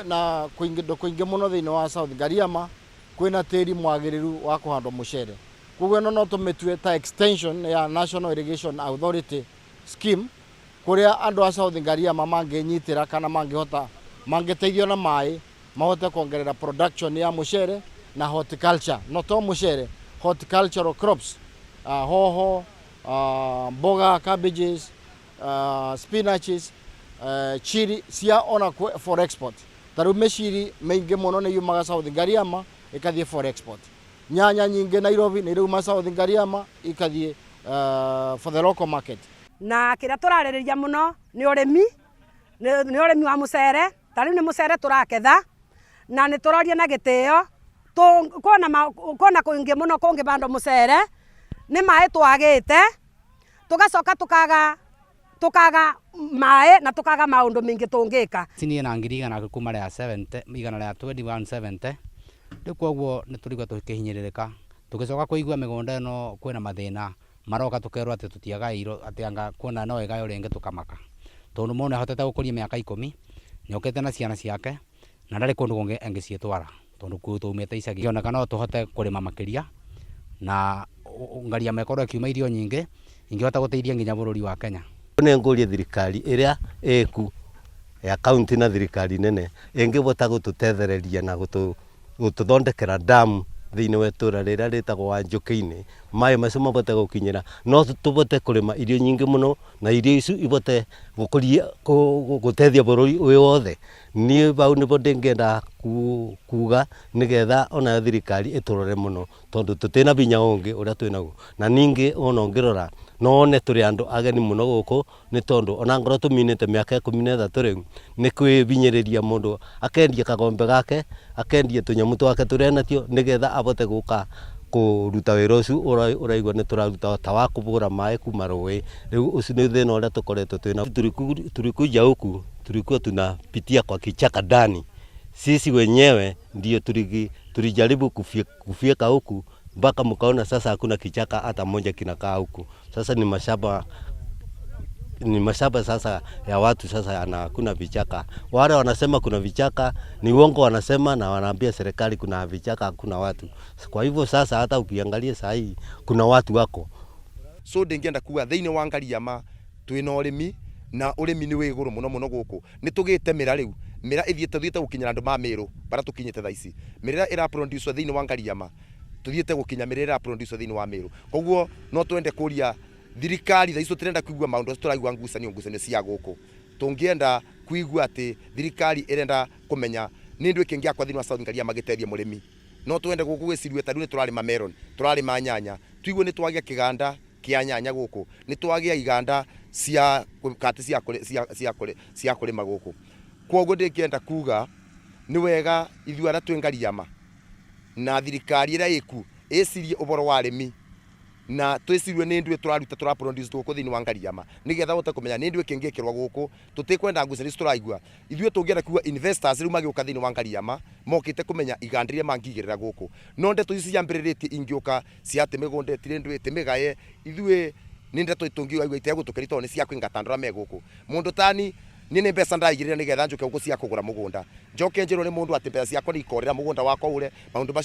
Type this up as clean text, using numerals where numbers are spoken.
na kuingi muno thiini wa South Gariama kwina tiri mwagiriru wa kuhandwo mucere. Koguo no tumitue ta extension ya National Irrigation Authority scheme kuria andu a South Gariama manginyitira kana mangiteithio na mai mahote kuongerera production ya mucere na horticulture, no to mucere, horticultural crops, hoho, mboga, cabbages, spinaches, chili cia ona for export. Taru meciri maingi muno ni yumaga South Gariama ikathie for export. Nyanya nyingi Nairobi ni riuma South Gariama ikathie for the local market. Na kira turaririria muno ni urimi wa mucere. Tariu ni mucere turaketha na ni turoria na gitio kona kuingi muno kungi bando mucere ni mai twagite tugacoka tukaga mai na tukaga maundu mingi tungika. Sini na ngiri igana kuma ria 70 igana ria 2170 ndikwoguo ni turigwa tukihinyiririka tugicoka kuigua migunda no kwina mathina maroka tukerwa ati tutiagairo ati anga kuona no ega uringe tukamaka tondu mone hotete gukuria miaka 10 nyokete na ciana ciake na ndari kundu kungi angicietwara tondu kutumite icagi ona kana tuhote kurima makiria na ngaria mekorwo kiuma irio nyingi ingihota guteithia nginya bururi wa Kenya. Ni ngurie thirikari iria eku ya county na thirikari nene ingihota gututethereria na gututhondekera dam thiini wetura rira ritagwo Wanjuki-ini mai macio mabote gukinyira no tubote kurima irio nyingi muno na irio icio ibote gukuria gutethia bururi uyu wothe. Ni bau ni bote ngenda kuga nigetha ona thirikari iturore muno tondu tutina binya ungi uria twinaguo na ningi ona ngirora no ne turi andu ageni muno guku ni tondu ona ngoro tuminite miaka 13 riu ni kwibinyiriria mundu akendia kagombe gake akendia tunyamu twake turia natio nigetha abote guka kuruta wira ucio uraigwa ni turaruta ta wa kubura mai kuma rui riu ucio ni thina uria tukoretwo twina tulikuja huku tulikuwa tunapitia kwa kichaka ndani sisi wenyewe ndio tulijaribu kufika huku mpaka mkaona sasa hakuna kichaka hata moja kinakaa huku. Sasa ni mashamba sasa ya watu sasa hakuna vichaka. Wale wanasema kuna vichaka ni uongo wanasema na wanaambia serikali kuna vichaka hakuna watu. Kwa hivyo sasa hata ukiangalia saa hii kuna watu wako. So ndingienda kuga thiini wa Gariama twina urimi na urimi ni wiguru muno guku ni tugite mira riu mira ithiete gukinyira andu ma Meru bara tukinyite thaici mira ira produce thiini wa Gariama tuthiete gukinya mira ira produce thiini wa Meru. Koguo no twende kuria thirikari thaici tutirenda kuigua maundu turaigua ngucanio cia guku tungienda kuigua ati thirikari irenda kumenya ni ndu ikingia kwa thiini wa South Gariama gitethia murimi no twende guku gwicirwe tadu ni turarima melon turarima nyanya tuigwe ni twagia kiganda kia nyanya guku ni twagia iganda cia kati cia kurima guku. Kwoguo ndikienda kuga ni wega ithu ara twi Gariama na thirikari ira iku icirie uboro wa arimi na twicirwe ni ndu turaruta produce guku thiini wa Gariama nigetha wote kumenya ni ndu ikingikirwa guku tutikwenda ngucanio turaigua ithuĩ tungienda kuga investors riu magioka thiini wa Gariama mokite kumenya igandiria mangigirira guku no ndeto ici ciambiriretie ingioka cia ati migonde tire ndu itimigaye ithuĩ ni ndeto itungiwa itegutukerito ni cia kwingatandura me guku mundu tani ni mbeca ndaigirira nigetha njuke guku cia kugura mugunda njoke njirwo ni mundu ati mbeca ciakwa ni ikorera mugunda wakwa ure maundu